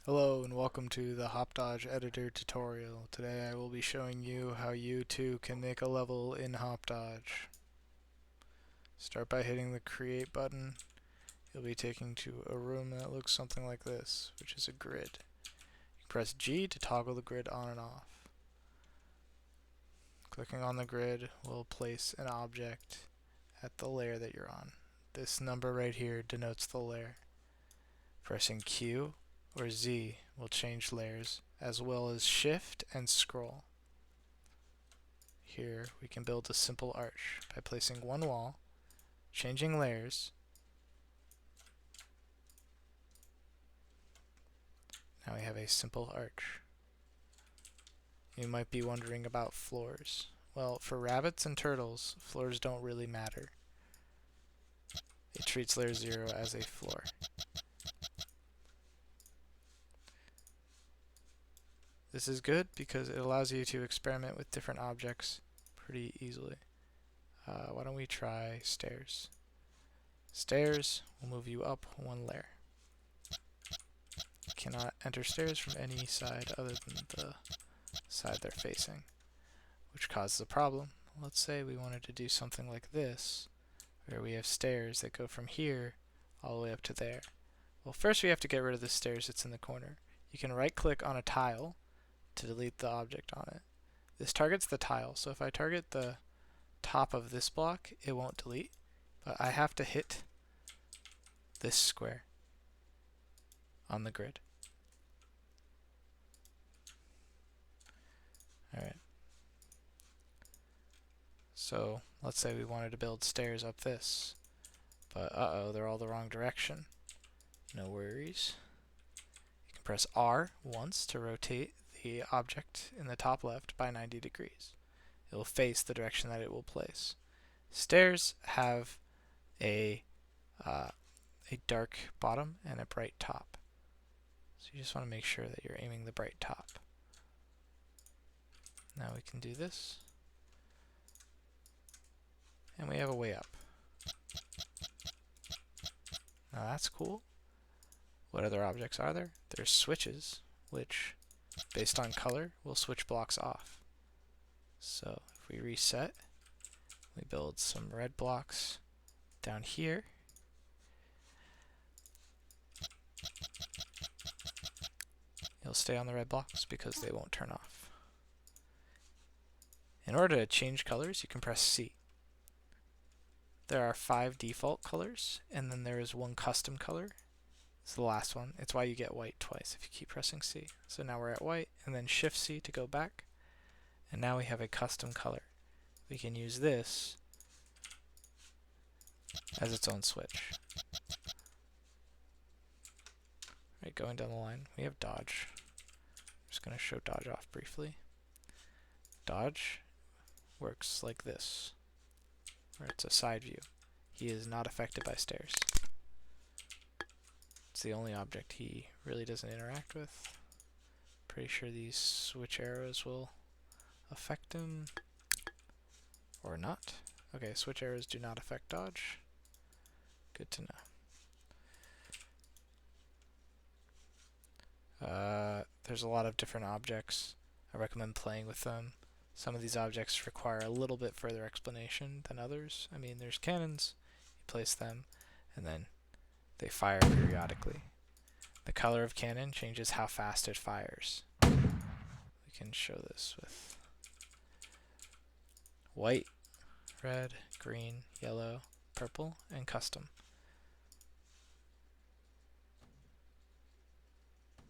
Hello and welcome to the HopDodge editor tutorial. Today I will be showing you how you too can make a level in HopDodge. Start by hitting the create button. You'll be taken to a room that looks something like this, which is a grid. You press G to toggle the grid on and off. Clicking on the grid will place an object at the layer that you're on. This number right here denotes the layer. Pressing Q or Z will change layers, as well as shift and scroll. Here we can build a simple arch by placing one wall, changing layers. Now we have a simple arch. You might be wondering about floors. Well, for rabbits and turtles, floors don't really matter. It treats layer 0 as a floor. This is good because it allows you to experiment with different objects pretty easily. Why don't we try stairs? Stairs will move you up one layer. You cannot enter stairs from any side other than the side they're facing, which causes a problem. Let's say we wanted to do something like this, where we have stairs that go from here all the way up to there. Well, first we have to get rid of the stairs that's in the corner. You can right click on a tile to delete the object on it. This targets the tile, so if I target the top of this block, it won't delete, but I have to hit this square on the grid. Alright. So let's say we wanted to build stairs up this, but they're all the wrong direction. No worries. You can press R once to rotate the object in the top left by 90 degrees. It will face the direction that it will place. Stairs have a dark bottom and a bright top. So you just want to make sure that you're aiming the bright top. Now we can do this. And we have a way up. Now that's cool. What other objects are there? There's switches, which, based on color, will switch blocks off. So if we reset, we build some red blocks down here. You'll stay on the red blocks because they won't turn off. In order to change colors, you can press C. There are 5 default colors, and then there is one custom color. It's the last one. It's why you get white twice if you keep pressing C. So now we're at white, and then Shift C to go back. And now we have a custom color. We can use this as its own switch. Right, going down the line, we have dodge. I'm just going to show dodge off briefly. Dodge works like this, where it's a side view. He is not affected by stairs. It's the only object he really doesn't interact with. Pretty sure these switch arrows will affect him, or not. Okay, switch arrows do not affect dodge. Good to know. There's a lot of different objects. I recommend playing with them. Some of these objects require a little bit further explanation than others. I mean, there's cannons. You place them, and then they fire periodically. The color of cannon changes how fast it fires. We can show this with white, red, green, yellow, purple, and custom.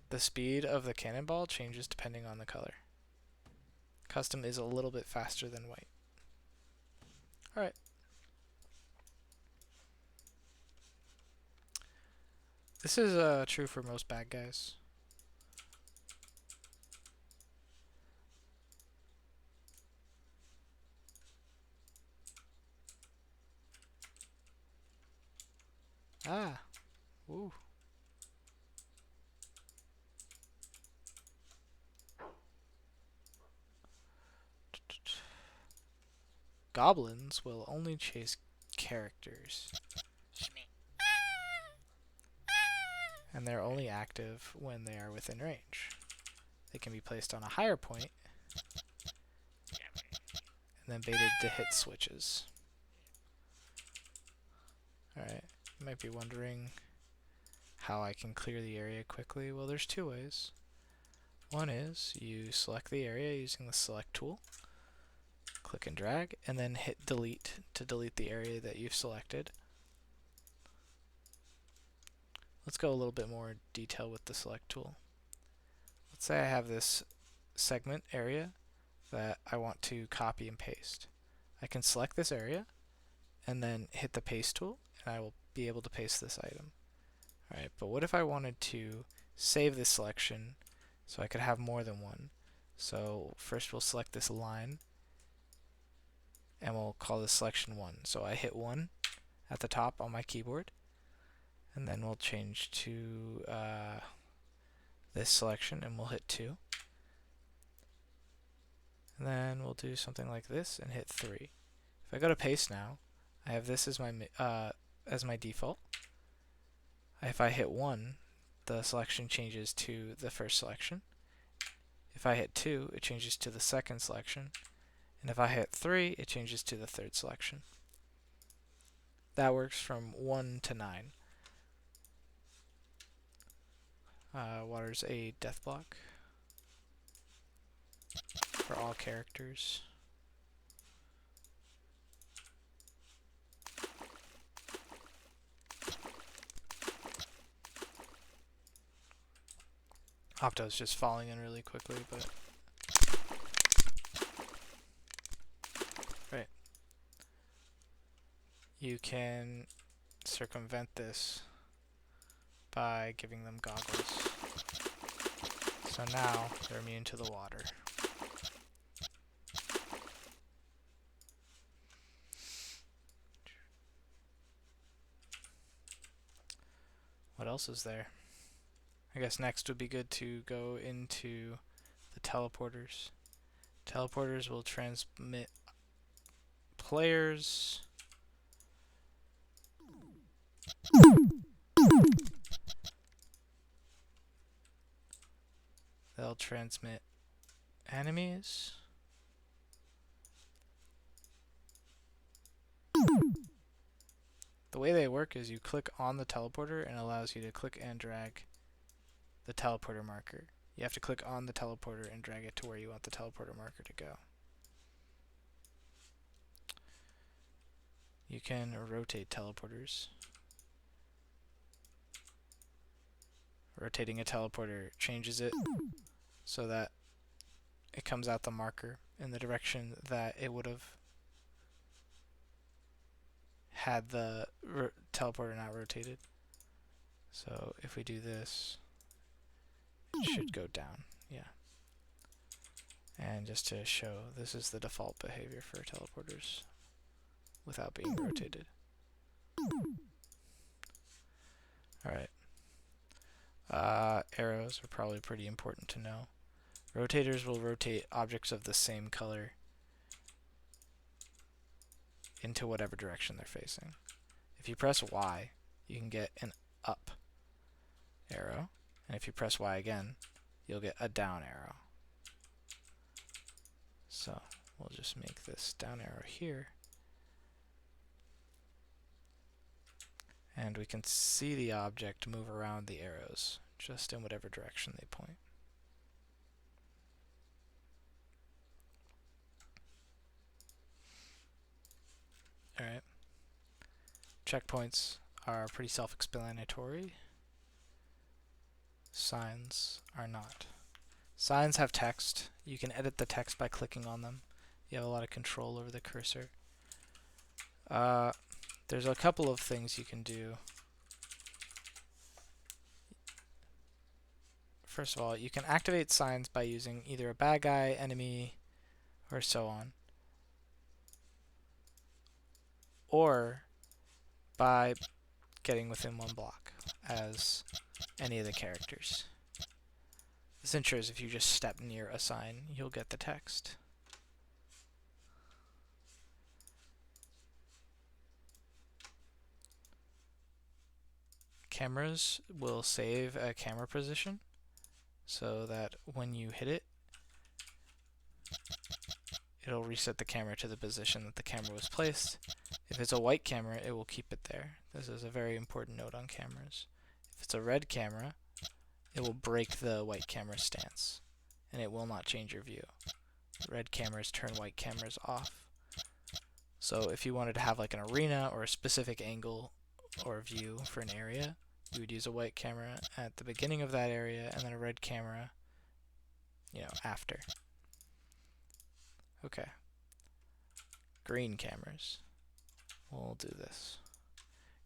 The speed of the cannonball changes depending on the color. Custom is a little bit faster than white. Alright. This is true for most bad guys. Ah. Ooh. Goblins will only chase characters. and they're only active when they are within range. They can be placed on a higher point and then baited to hit switches. Alright, you might be wondering how I can clear the area quickly. Well, there's two ways. One is you select the area using the select tool, click and drag, and then hit delete to delete the area that you've selected. Let's go a little bit more detail with the select tool. Let's say I have this segment area that I want to copy and paste. I can select this area and then hit the paste tool, and I will be able to paste this item. Alright, but what if I wanted to save this selection so I could have more than one? So first we'll select this line and we'll call this selection 1. So I hit 1 at the top on my keyboard, and then we'll change to this selection and we'll hit 2. And then we'll do something like this and hit 3. If I go to paste now, I have this as my default. If I hit 1, the selection changes to the first selection. If I hit 2, it changes to the second selection. And if I hit 3, it changes to the third selection. That works from 1 to 9. Water's a death block for all characters. HopDodge just falling in really quickly, but right. You can circumvent this by giving them goggles. So now they're immune to the water. What else is there? I guess next would be good to go into the teleporters. Teleporters will transmit players. They'll transmit enemies. The way they work is you click on the teleporter and it allows you to click and drag the teleporter marker. You have to click on the teleporter and drag it to where you want the teleporter marker to go. You can rotate teleporters. Rotating a teleporter changes it so that it comes out the marker in the direction that it would have had the teleporter not rotated. So if we do this, it should go down, yeah. And just to show, this is the default behavior for teleporters without being rotated. Alright. Arrows are probably pretty important to know. Rotators will rotate objects of the same color into whatever direction they're facing. If you press Y, you can get an up arrow, and if you press Y again, you'll get a down arrow. So we'll just make this down arrow here, and we can see the object move around the arrows just in whatever direction they point. Alright. Checkpoints are pretty self-explanatory. Signs are not. Signs have text. You can edit the text by clicking on them. You have a lot of control over the cursor. There's a couple of things you can do. First of all, you can activate signs by using either a bad guy, enemy, or so on. Or by getting within one block as any of the characters. This ensures if you just step near a sign, you'll get the text. cameras will save a camera position so that when you hit it, it'll reset the camera to the position that the camera was placed. If it's a white camera, it will keep it there. This is a very important note on cameras. If it's a red camera, it will break the white camera stance, and it will not change your view. Red cameras turn white cameras off. So if you wanted to have like an arena or a specific angle or view for an area, you would use a white camera at the beginning of that area and then a red camera, after. Okay. Green cameras. We'll do this.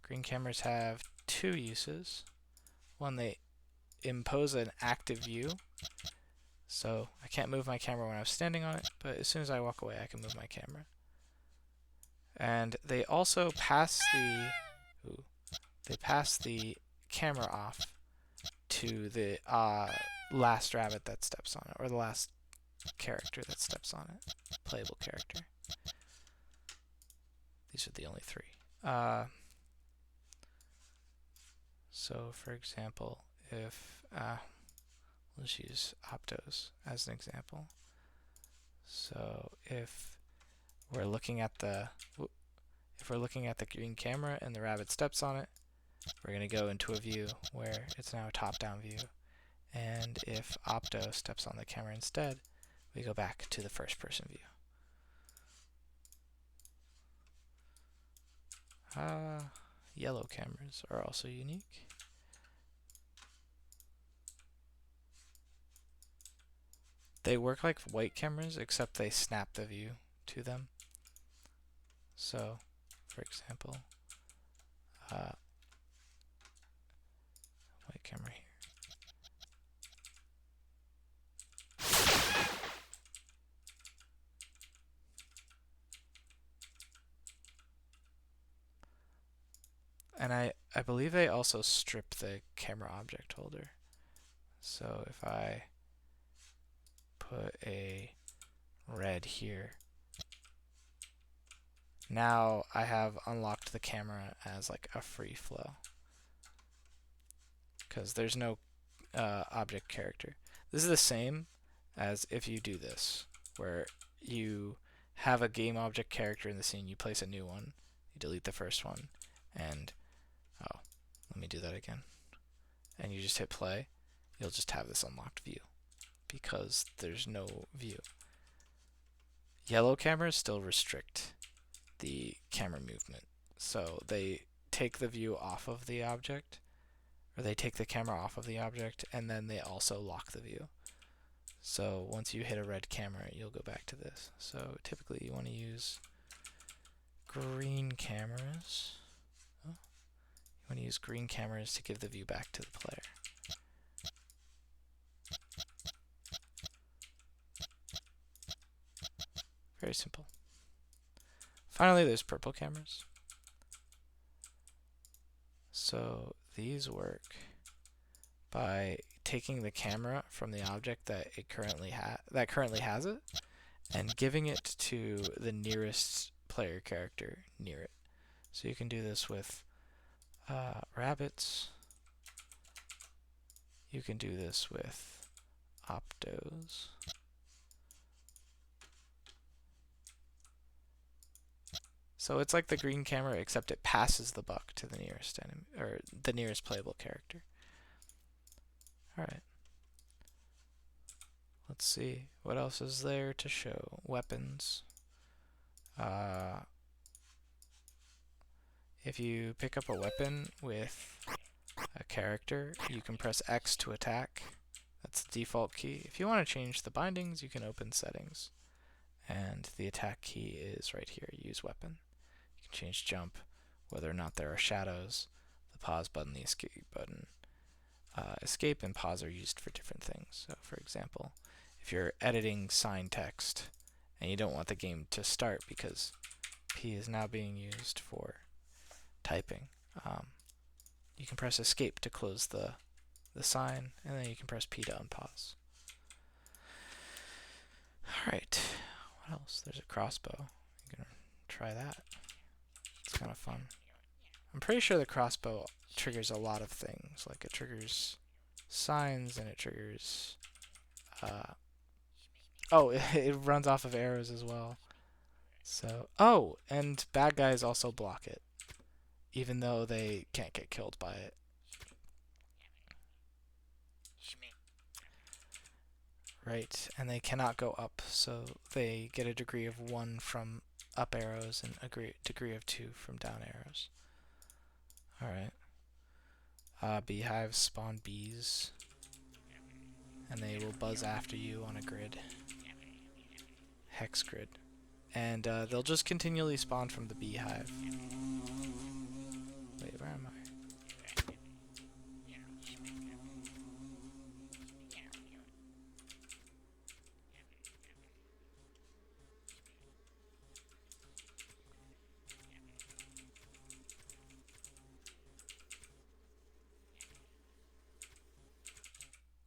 Green cameras have two uses. One, they impose an active view. So I can't move my camera when I'm standing on it, but as soon as I walk away, I can move my camera. And they also pass the camera off to the last rabbit that steps on it, or the last character that steps on it, playable character. These are the only three. So for example, if let's use HopDodge as an example. So if we're looking at the green camera and the rabbit steps on it, we're going to go into a view where it's now a top-down view. And if Opto steps on the camera instead, we go back to the first-person view. Yellow cameras are also unique. They work like white cameras, except they snap the view to them. So, for example, white camera here. And I believe they also strip the camera object holder. So if I put a red here, now I have unlocked the camera as like a free flow, because there's no object character. This is the same as if you do this, where you have a game object character in the scene, you place a new one, you delete the first one, and let me do that again. And you just hit play, you'll just have this unlocked view because there's no view. Yellow cameras still restrict the camera movement. So they take the view off of the object, or they take the camera off of the object, and then they also lock the view. So once you hit a red camera, you'll go back to this. So typically you want to use green cameras. You want to use green cameras to give the view back to the player. Very simple. Finally, there's purple cameras. So these work by taking the camera from the object that currently has it and giving it to the nearest player character near it. So you can do this with rabbits. You can do this with Optos. So it's like the green camera, except it passes the buck to the nearest enemy, or the nearest playable character. All right. Let's see what else is there to show. Weapons. If you pick up a weapon with a character, you can press X to attack. That's the default key. If you want to change the bindings, you can open settings. And the attack key is right here, use weapon. You can change jump, whether or not there are shadows, the pause button, the escape button. Escape and pause are used for different things. So for example, if you're editing sign text and you don't want the game to start because P is now being used for typing, you can press escape to close the sign, and then you can press P to unpause. Alright, what else? There's a crossbow. I'm gonna try that. It's kind of fun. I'm pretty sure the crossbow triggers a lot of things. Like it triggers signs and it triggers... oh, it runs off of arrows as well. So, oh, and bad guys also block it, even though they can't get killed by it. Right, and they cannot go up, so they get a degree of 1 from up arrows and a degree of 2 from down arrows. Alright. Beehives spawn bees, and they will buzz after you on a grid. Hex grid. And they'll just continually spawn from the beehive. Wait, where am I?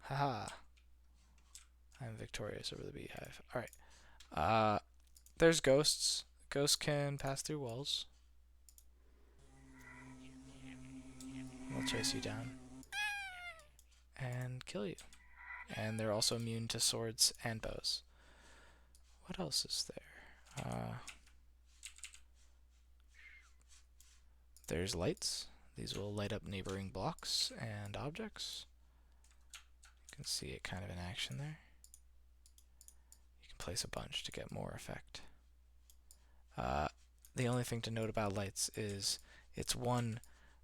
Haha. I'm victorious over the beehive. Alright. There's ghosts. Ghosts can pass through walls. They'll chase you down. And kill you. And they're also immune to swords and bows. What else is there? There's lights. These will light up neighboring blocks and objects. You can see it kind of in action there. You can place a bunch to get more effect. The only thing to note about lights is it's 1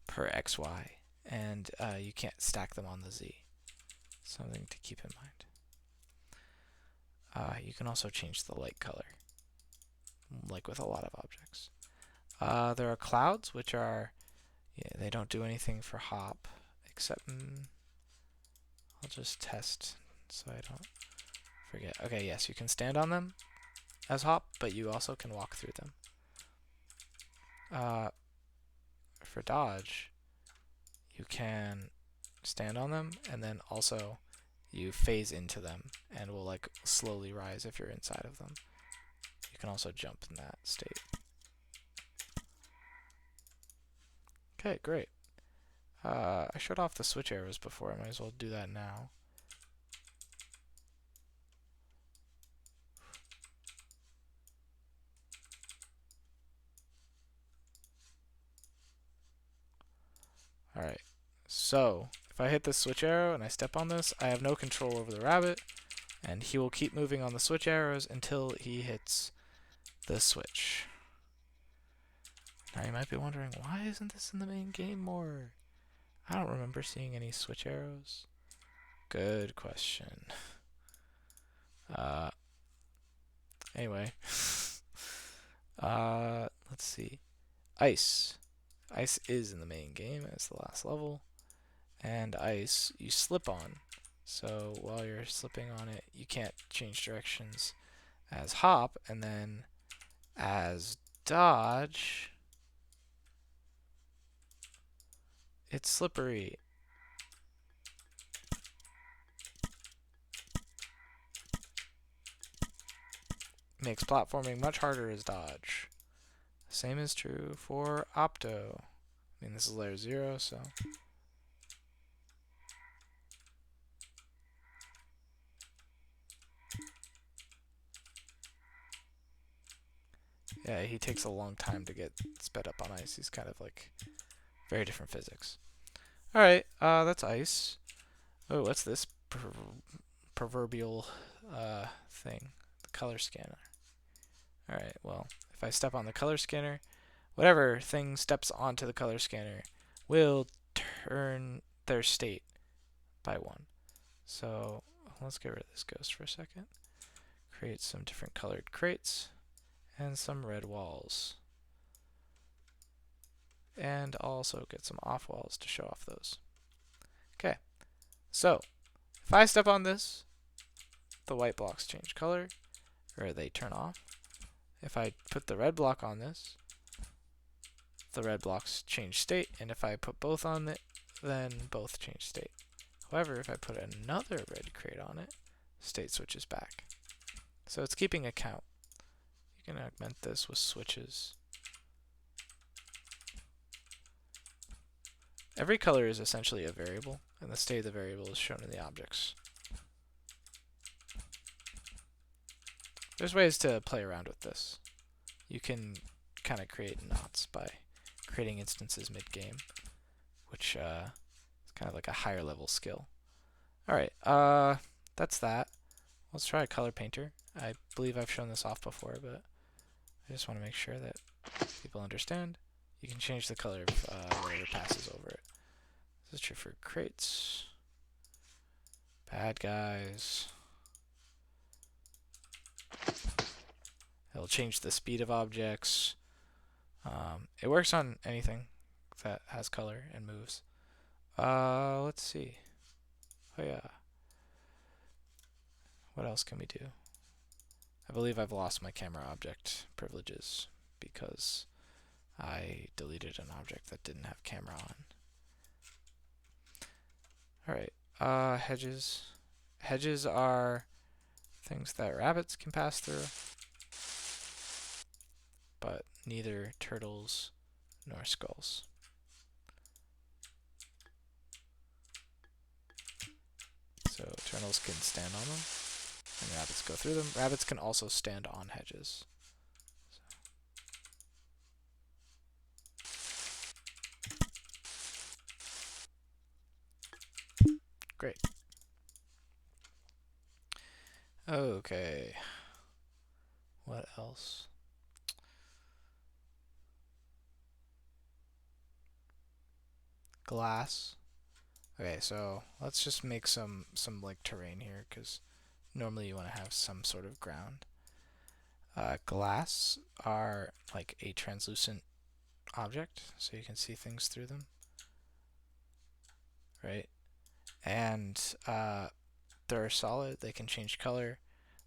per XY, and you can't stack them on the Z. Something to keep in mind. You can also change the light color, like with a lot of objects. There are clouds, which are, they don't do anything for hop, except, I'll just test so I don't forget. Okay, yes, you can stand on them as hop, but you also can walk through them. For dodge, you can stand on them, and then also you phase into them, and will like slowly rise if you're inside of them. You can also jump in that state. Okay, great. I shut off the switch arrows before. I might as well do that now. Alright, so if I hit the switch arrow and I step on this, I have no control over the rabbit, and he will keep moving on the switch arrows until he hits the switch. Now you might be wondering, why isn't this in the main game more? I don't remember seeing any switch arrows. Good question. Anyway. Let's see. Ice. Ice is in the main game as the last level. And ice, you slip on. So while you're slipping on it, you can't change directions as hop, and then as dodge, it's slippery. Makes platforming much harder as dodge. Same is true for Opto. I mean, this is layer 0, so... yeah, he takes a long time to get sped up on ice. He's kind of like very different physics. Alright, that's ice. Oh, what's this proverbial thing? The color scanner. Alright, well, if I step on the color scanner, whatever thing steps onto the color scanner will turn their state by 1. So let's get rid of this ghost for a second. Create some different colored crates and some red walls. And also get some off walls to show off those. Okay, so if I step on this, the white blocks change color, or they turn off. If I put the red block on this, the red blocks change state, and if I put both on it, then both change state. However, if I put another red crate on it, state switches back. So it's keeping a count. You can augment this with switches. Every color is essentially a variable, and the state of the variable is shown in the objects. There's ways to play around with this. You can kind of create knots by creating instances mid-game, which is kind of like a higher level skill. Alright, that's that. Let's try a color painter. I believe I've shown this off before, but I just want to make sure that people understand. You can change the color of whatever passes over it. This is true for crates, bad guys. It'll change the speed of objects. It works on anything that has color and moves. Let's see. Oh yeah. What else can we do? I believe I've lost my camera object privileges because I deleted an object that didn't have camera on. Alright, hedges. Hedges are things that rabbits can pass through, but neither turtles nor skulls. So turtles can stand on them, and rabbits go through them. Rabbits can also stand on hedges. Great. Okay. What else? Glass. Okay, so let's just make some like terrain here, because normally you want to have some sort of ground. Glass are like a translucent object, so you can see things through them, right? And they're solid. They can change color.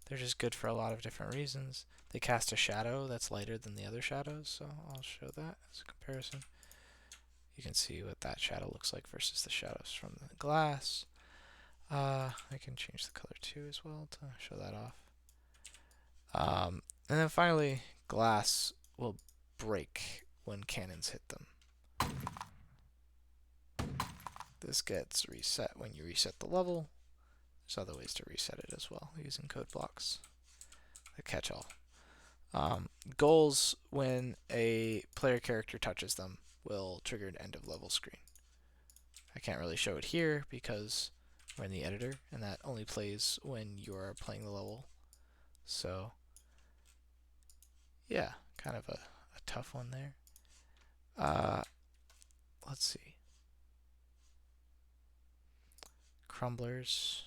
They're just good for a lot of different reasons. They cast a shadow that's lighter than the other shadows, so I'll show that as a comparison. You can see what that shadow looks like versus the shadows from the glass. I can change the color too as well to show that off. And then finally, glass will break when cannons hit them. This gets reset when you reset the level. There's other ways to reset it as well using code blocks. The catch-all. Goals, when a player character touches them, will trigger an end of level screen. I can't really show it here because we're in the editor, and that only plays when you're playing the level. So yeah, kind of a tough one there. Let's see. Crumblers.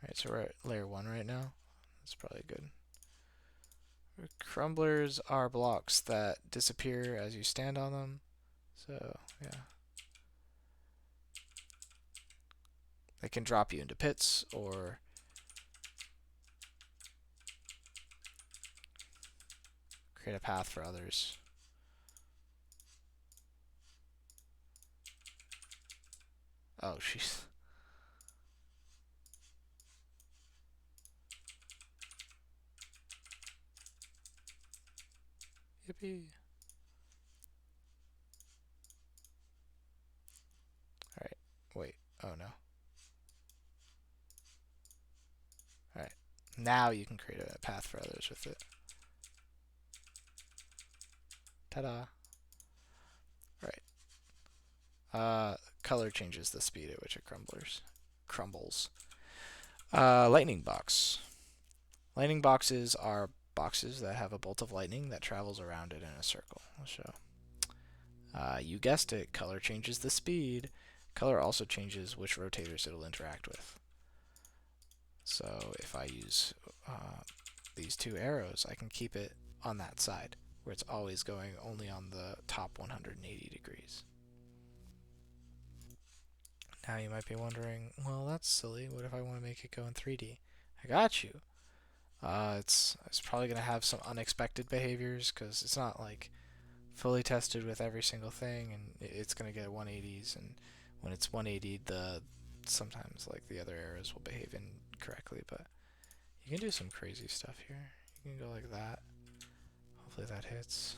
Alright, so we're at layer 1 right now. That's probably good. Crumblers are blocks that disappear as you stand on them. So, yeah. They can drop you into pits or create a path for others. Oh, jeez. Yippee. Alright, wait. Oh no. Alright. Now you can create a path for others with it. Ta-da. Right. Color changes the speed at which it crumbles. Lightning box. Lightning boxes are boxes that have a bolt of lightning that travels around it in a circle. I'll show. You guessed it, color changes the speed. Color also changes which rotators it'll interact with. So if I use these two arrows, I can keep it on that side, where it's always going only on the top 180 degrees. Now you might be wondering, well, that's silly. What if I want to make it go in 3D? I got you. It's probably going to have some unexpected behaviors because it's not like fully tested with every single thing, and it's going to get 180s, and when it's 180, sometimes like the other arrows will behave incorrectly, but you can do some crazy stuff here. You can go like that. Hopefully that hits.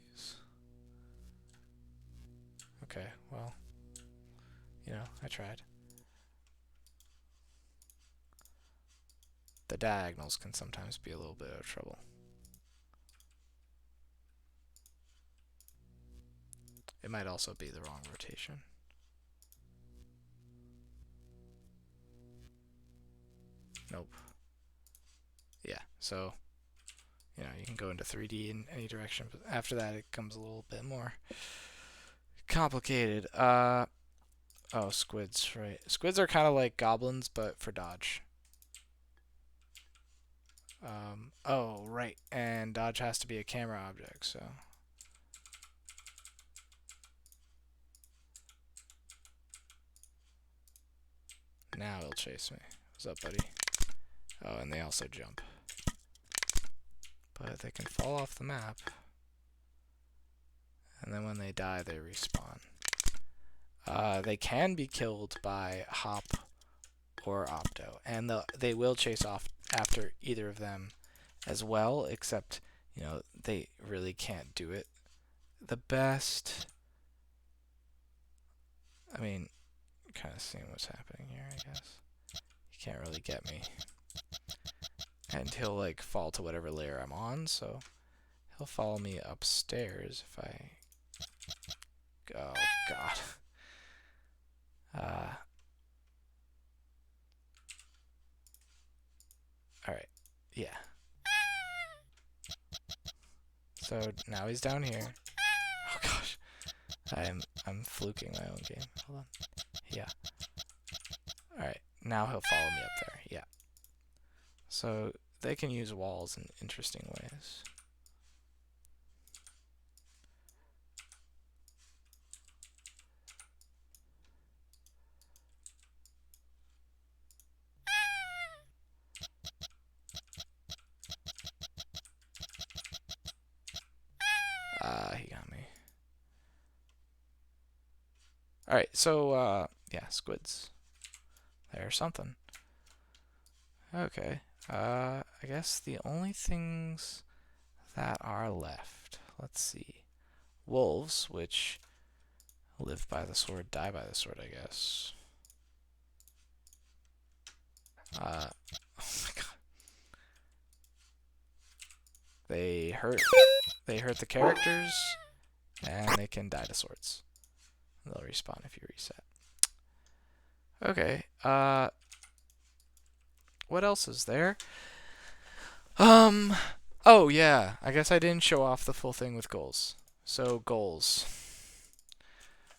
Please. okay, well, you know, I tried. The diagonals can sometimes be a little bit of trouble. It might also be the wrong rotation. Nope. Yeah, so, you know, you can go into 3D in any direction, but after that it becomes a little bit more complicated. Oh, squids, right. Squids are kind of like goblins, but for dodge. Oh, right, and dodge has to be a camera object, so... Now he'll chase me. What's up, buddy? Oh, and they also jump. But they can fall off the map. And then when they die, they respawn. They can be killed by Hop or Opto. And they will chase off after either of them as well, except, you know, they really can't do it the best. I mean, kind of seeing what's happening here, I guess. You can't really get me. And he'll, like, fall to whatever layer I'm on, so he'll follow me upstairs if I... Oh, God. Alright. Yeah. So now he's down here. Oh gosh. I'm fluking my own game. Hold on. Yeah. Alright. Now he'll follow me up there. Yeah. So they can use walls in interesting ways. He got me. Alright, so, yeah, squids. There's something. Okay. I guess the only things that are left. Let's see. Wolves, which live by the sword, die by the sword, I guess. Oh my god. They hurt the characters, and they can die to swords. They'll respawn if you reset. Okay, what else is there? Oh yeah, I guess I didn't show off the full thing with goals. So goals.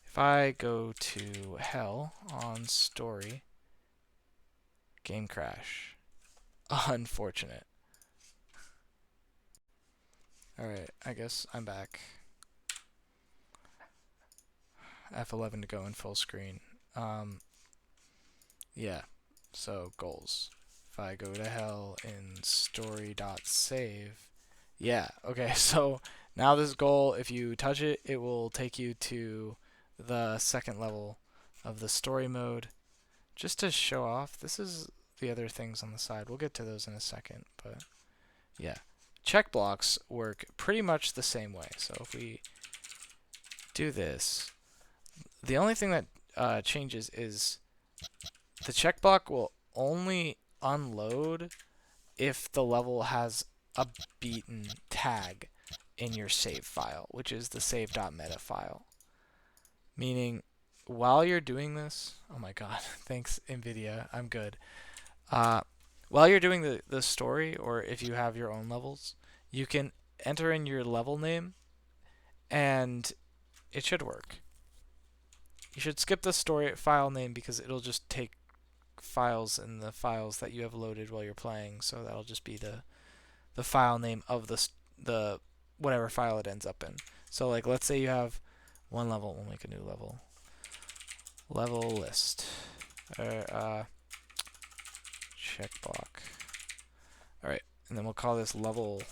If I go to hell on story, game crash. Unfortunate. Alright, I guess I'm back. F11 to go in full screen. Yeah, so goals. If I go to hell in story.save, yeah, okay, so now this goal, if you touch it, it will take you to the second level of the story mode. Just to show off, this is the other things on the side. We'll get to those in a second, but yeah. Check blocks work pretty much the same way. So if we do this, the only thing that changes is the check block will only unload if the level has a beaten tag in your save file, which is the save.meta file. Meaning, while you're doing this, oh my god, thanks NVIDIA, I'm good. While you're doing the story, or if you have your own levels, you can enter in your level name, and it should work. You should skip the story file name because it'll just take files in the files that you have loaded while you're playing, so that'll just be the file name of the whatever file it ends up in. So like, let's say you have one level, we'll make a new level. Level list. Check block. Alright, and then we'll call this level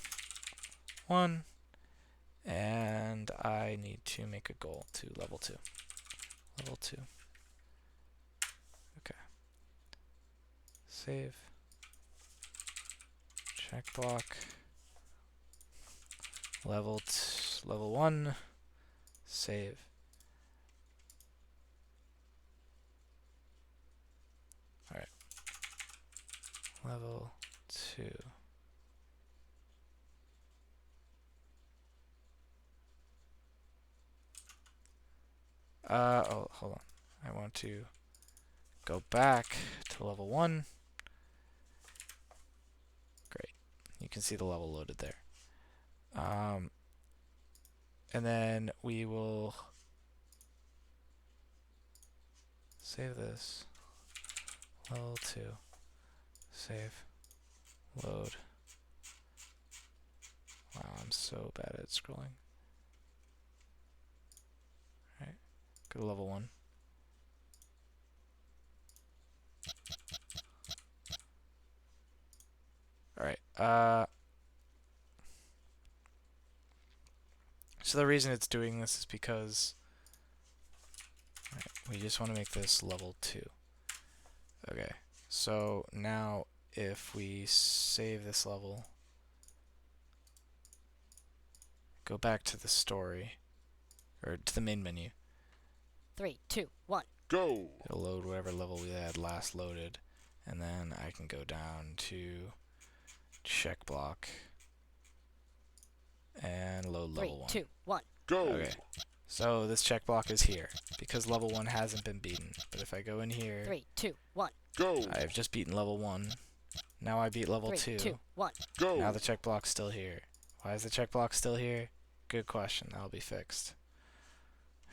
1, and I need to make a goal to level 2. Level 2. Okay. Save. Check block. Level 1. Save. level 2. Oh, hold on. I want to go back to level 1. Great. You can see the level loaded there. And then we will save this. Level 2. Save. Load. Wow, I'm so bad at scrolling. Alright. Go to level 1. Alright. So the reason it's doing this is because we just want to make this level 2. Okay. So now if we save this level, go back to the story, or to the main menu. 3, 2, 1. Go! It'll load whatever level we had last loaded, and then I can go down to check block and load level 1. 3, 2, 1. Go! Okay. So this check block is here because level 1 hasn't been beaten. But if I go in here, 3, 2, 1. Go! I've just beaten level 1. Now I beat level 3, 2. 2, 1. Go! Now the check block's still here. Why is the check block still here? Good question. That'll be fixed.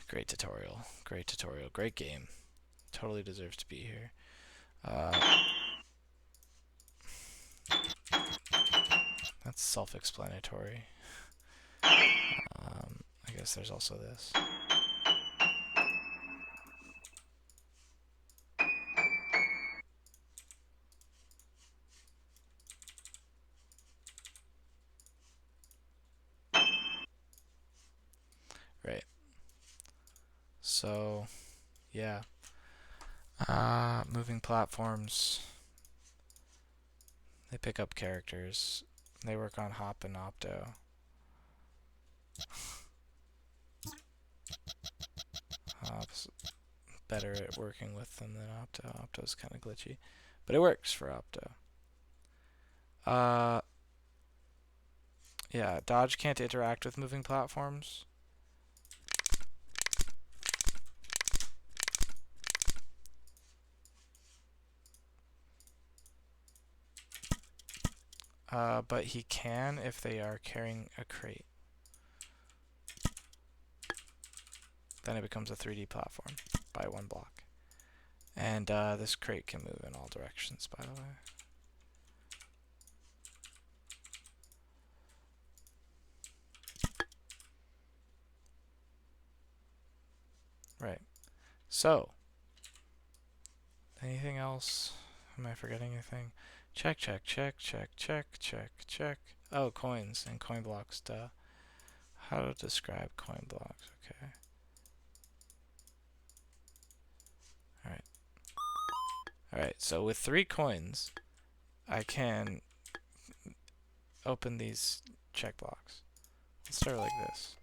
Great tutorial. Great tutorial. Great game. Totally deserves to be here. That's self-explanatory. I guess there's also this. Right. So, yeah. Moving platforms. They pick up characters. They work on Hop and Opto. Hop's better at working with them than Opto. Opto's kind of glitchy. But it works for Opto. Yeah, Dodge can't interact with moving platforms. But he can if they are carrying a crate. Then it becomes a 3D platform by 1 block. And this crate can move in all directions, by the way. Right. So, anything else? Am I forgetting anything? Check, check, check, check, check, check, check. Oh, coins and coin blocks, duh. How to describe coin blocks, okay. Alright. Alright, so with 3 coins, I can open these check blocks. Let's start like this.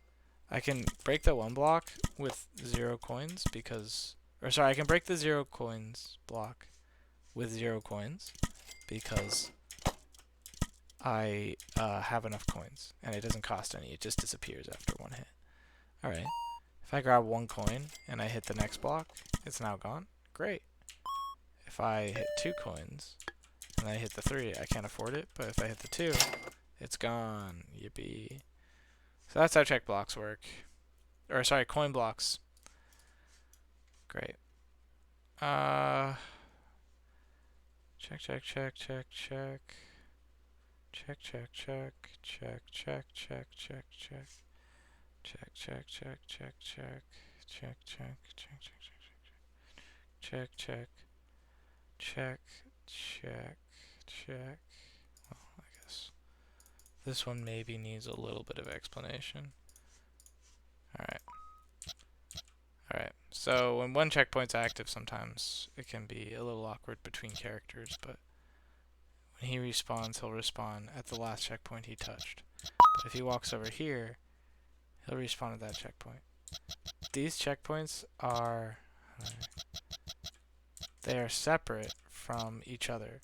I can break the 1 block with 0 coins because... Or sorry, I can break the 0 coins block with 0 coins because I have enough coins and it doesn't cost any. It just disappears after 1 hit. Alright. If I grab 1 coin and I hit the next block, it's now gone. Great. If I hit 2 coins and I hit the 3, I can't afford it. But if I hit the 2, it's gone. Yippee. So that's how check blocks work. Or sorry, coin blocks. Great. Check, check, check, check, check. Check, check, check, check, check, check, check, check. Check, check, check, check, check. Check, check, check, check, check, check, check. Check, check, check. Well, I guess this one maybe needs a little bit of explanation. Alright. Alright, so when 1 checkpoint's active sometimes it can be a little awkward between characters, but when he respawns, he'll respawn at the last checkpoint he touched. But if he walks over here, he'll respawn at that checkpoint. These checkpoints are... they are separate from each other.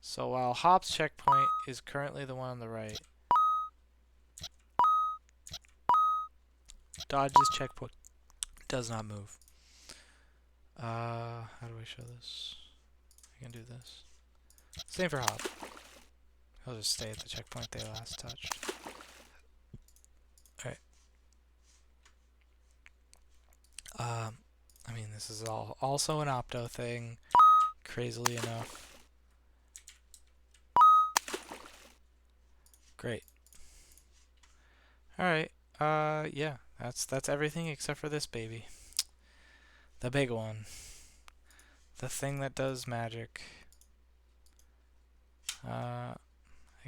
So while Hop's checkpoint is currently the one on the right, Dodge's checkpoint does not move. How do I show this? I can do this. Same for Hop. He'll just stay at the checkpoint they last touched. Alright. I mean, this is also an opto thing, crazily enough. Great. Alright. Yeah. That's everything except for this baby. The big one. The thing that does magic. I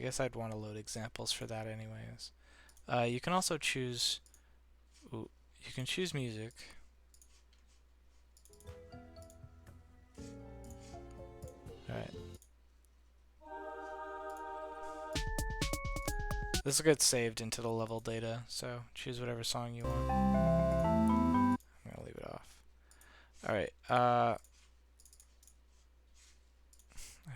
guess I'd want to load examples for that anyways. You can also choose... Ooh, you can choose music. Alright. This will get saved into the level data, so choose whatever song you want. I'm gonna leave it off. Alright, I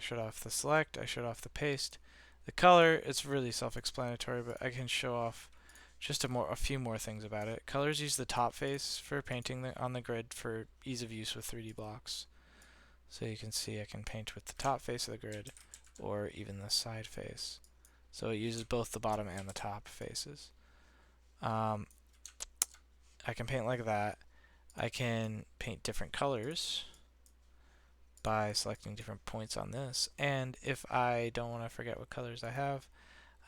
shut off the select, I shut off the paste. The color, it's really self-explanatory, but I can show off just a few more things about it. Colors use the top face for painting on the grid for ease of use with 3D blocks. So you can see I can paint with the top face of the grid, or even the side face. So it uses both the bottom and the top faces. I can paint like that. I can paint different colors by selecting different points on this. And if I don't want to forget what colors I have,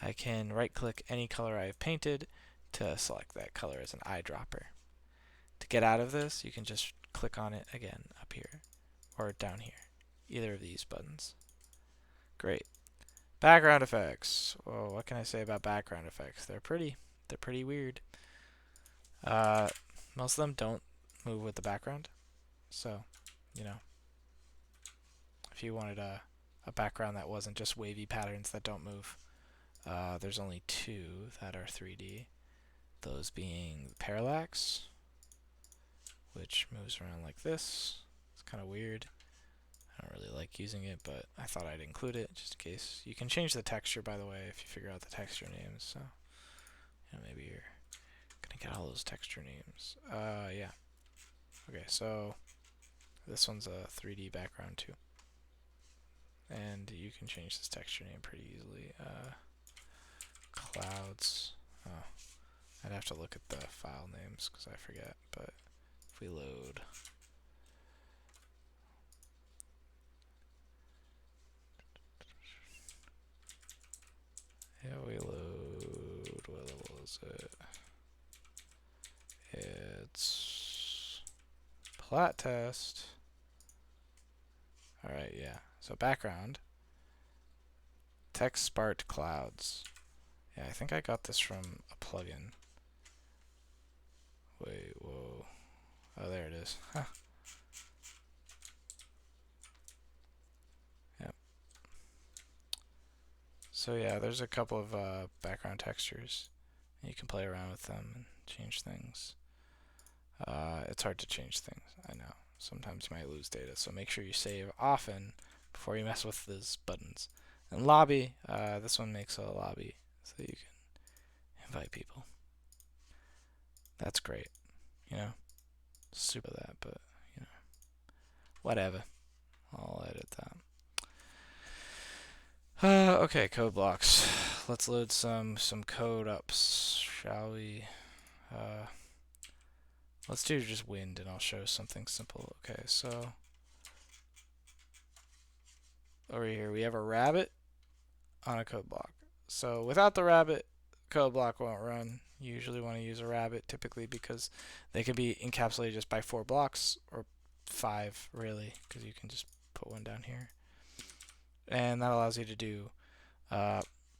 I can right-click any color I have painted to select that color as an eyedropper. To get out of this, you can just click on it again up here or down here. Either of these buttons. Great. Background effects. Well, what can I say about background effects? They're pretty weird. Most of them don't move with the background. So, you know, if you wanted a background that wasn't just wavy patterns that don't move, there's only two that are 3D. Those being parallax, which moves around like this. It's kind of weird. I don't really like using it, but I thought I'd include it just in case. You can change the texture, by the way, if you figure out the texture names. So, you know, maybe you're gonna get all those texture names. Yeah. Okay, so this one's a 3D background too, and you can change this texture name pretty easily. Clouds. Oh, I'd have to look at the file names because I forget. But if we load. Yeah, we load. What level is it? It's plat test. Alright, yeah. So background. Text sparked clouds. Yeah, I think I got this from a plugin. Wait, whoa. Oh, there it is. Huh. Yep. So yeah, there's a couple of background textures. You can play around with them and change things. It's hard to change things, I know. Sometimes you might lose data, so make sure you save often before you mess with those buttons. And lobby, this one makes a lobby so you can invite people. That's great, you know. Super that, but you know, whatever. I'll edit that. Okay, code blocks. Let's load some code ups, shall we? Let's do just wind, and I'll show something simple. Okay, so over here we have a rabbit on a code block. So without the rabbit, code block won't run. You usually want to use a rabbit typically because they can be encapsulated just by 4 blocks or 5 really, because you can just put one down here. And that allows you to do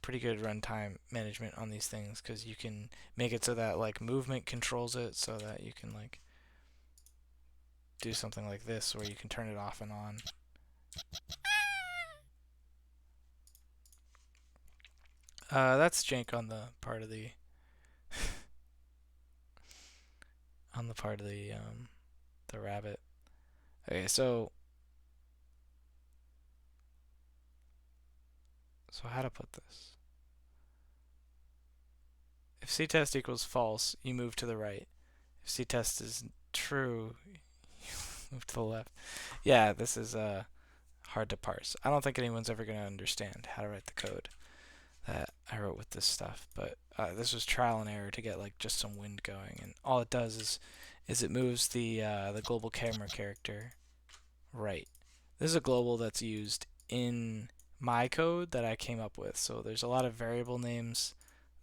pretty good runtime management on these things because you can make it so that like movement controls it so that you can like do something like this where you can turn it off and on. That's jank on the part of the the rabbit. Okay, so So how to put this? If ctest equals false, you move to the right. If ctest is true, you move to the left. Yeah, this is hard to parse. I don't think anyone's ever going to understand how to write the code that I wrote with this stuff, but this was trial and error to get like just some wind going, and all it does is it moves the global camera character right. This is a global that's used in my code that I came up with. So there's a lot of variable names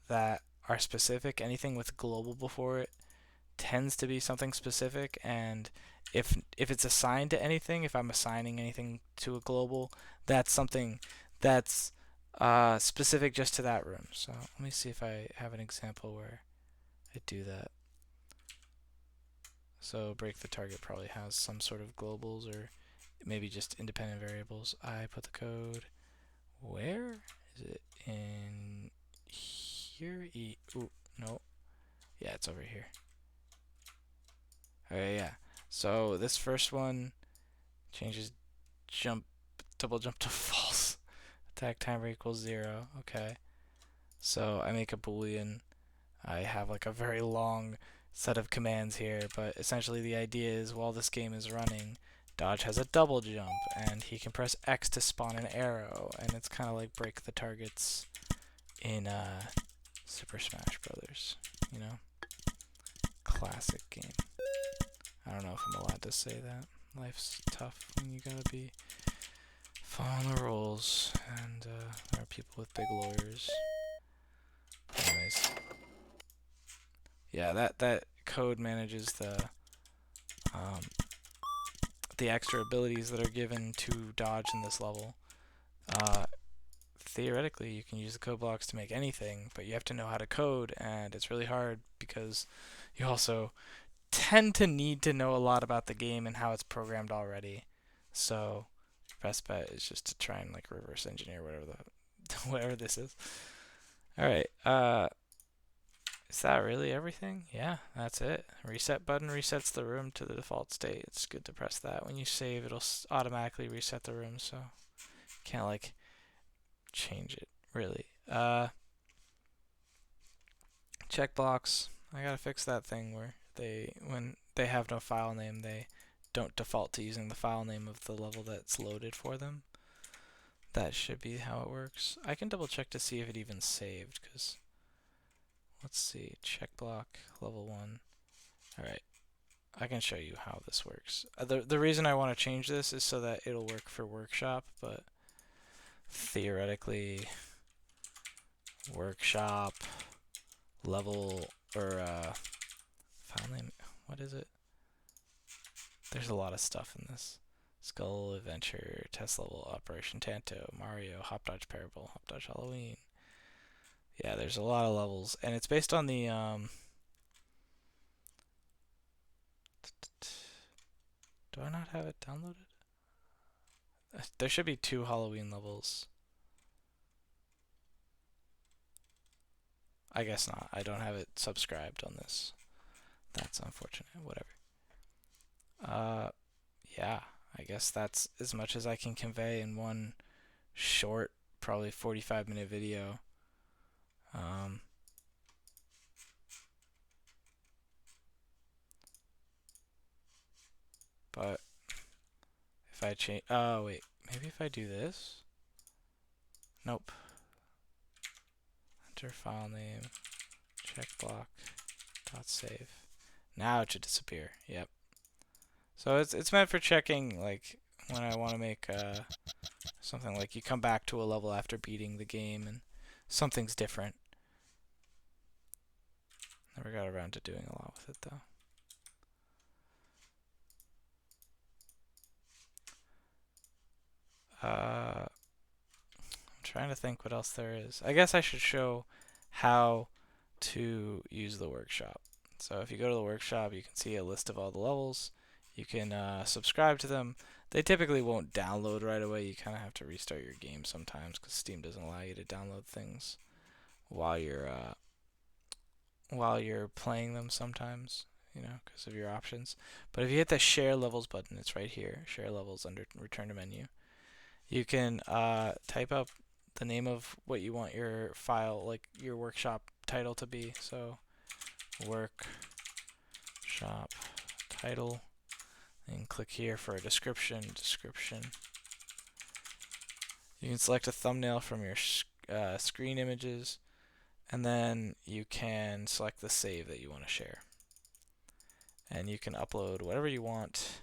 that are specific. Anything with global before it tends to be something specific, and if it's assigned to anything, if I'm assigning anything to a global, that's something that's specific just to that room. So let me see if I have an example where I do that. So break the target probably has some sort of globals or maybe just independent variables. I put the code. Where is it? In here? Ooh, no. Yeah, it's over here. Okay, yeah. So this first one changes jump, double jump to false. Attack timer equals 0. Okay. So I make a boolean. I have like a very long set of commands here, but essentially the idea is while this game is running, Dodge has a double jump, and he can press X to spawn an arrow, and it's kind of like break the targets in Super Smash Brothers, you know? Classic game. I don't know if I'm allowed to say that. Life's tough when you gotta be following the rules, and there are people with big lawyers. Anyways, yeah, that code manages um, the extra abilities that are given to Dodge in this level. Uh, Theoretically, you can use the code blocks to make anything, but you have to know how to code, and it's really hard because you also tend to need to know a lot about the game and how it's programmed already. So, best bet is just to try and like reverse engineer whatever this is. All right. Is that really everything? Yeah, that's it. Reset button resets the room to the default state. It's good to press that. When you save, it'll automatically reset the room, so you can't like change it really. Checkbox. I gotta fix that thing where when they have no file name, they don't default to using the file name of the level that's loaded for them. That should be how it works. I can double check to see if it even saved, because let's see, check block level 1. Alright, I can show you how this works. The reason I want to change this is so that it'll work for workshop, but theoretically workshop level or file name, what is it? There's a lot of stuff in this. Skull Adventure, Test Level, Operation Tanto, Mario, HopDodge Parable, HopDodge Halloween. Yeah, there's a lot of levels, and it's based on the do I not have it downloaded? There should be 2 Halloween levels. I guess not. I don't have it subscribed on this. That's unfortunate. Whatever. Yeah, I guess that's as much as I can convey in one short, probably 45-minute video. But if I change, oh wait, maybe if I do this. Nope. Enter file name, check block, dot save. Now it should disappear. Yep. So it's meant for checking like when I want to make something like you come back to a level after beating the game and something's different. Never got around to doing a lot with it though. I'm trying to think what else there is. I guess I should show how to use the workshop. So if you go to the workshop, you can see a list of all the levels. You can subscribe to them. They typically won't download right away. You kind of have to restart your game sometimes because Steam doesn't allow you to download things while you're playing them sometimes, you know, because of your options. But if you hit the share levels button, it's right here. Share levels under return to menu. You can type up the name of what you want your file, like your workshop title to be. So workshop title, and click here for a description. You can select a thumbnail from your screen images, and then you can select the save that you want to share. And you can upload whatever you want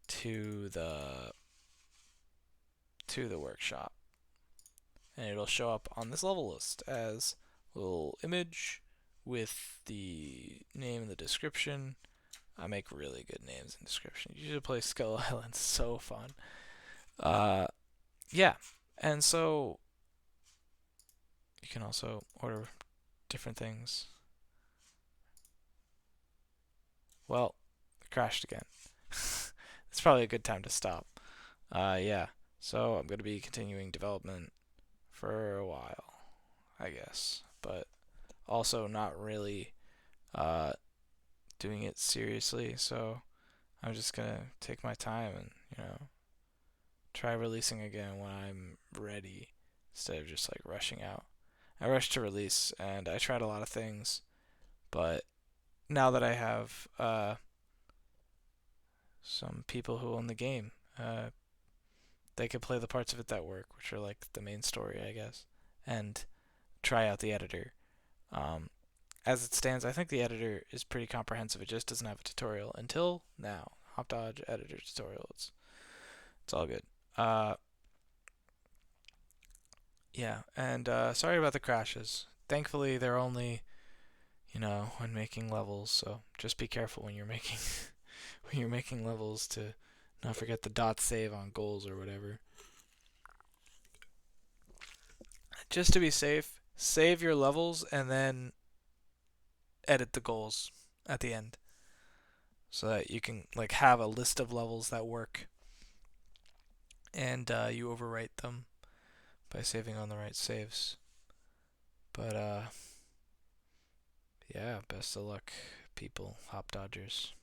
to the workshop, and it'll show up on this level list as a little image with the name and the description. I make really good names and descriptions. You should play Skull Island. It's so fun. Yeah, and so you can also order different things. Well, it crashed again. It's probably a good time to stop. Yeah, so I'm going to be continuing development for a while, I guess, but also not really doing it seriously. So I'm just going to take my time and, try releasing again when I'm ready instead of just like rushing out. I rushed to release and I tried a lot of things, but now that I have some people who own the game, they could play the parts of it that work, which are like the main story, I guess, and try out the editor. Um, as it stands, I think the editor is pretty comprehensive. It just doesn't have a tutorial until now. HopDodge editor tutorial. It's all good. Yeah, and sorry about the crashes. Thankfully, they're only when making levels, so just be careful when you're making when you're making levels to not forget the dot save on goals or whatever. Just to be safe, save your levels and then edit the goals at the end so that you can like have a list of levels that work, and you overwrite them by saving on the right saves. But yeah, best of luck, people, Hop Dodgers.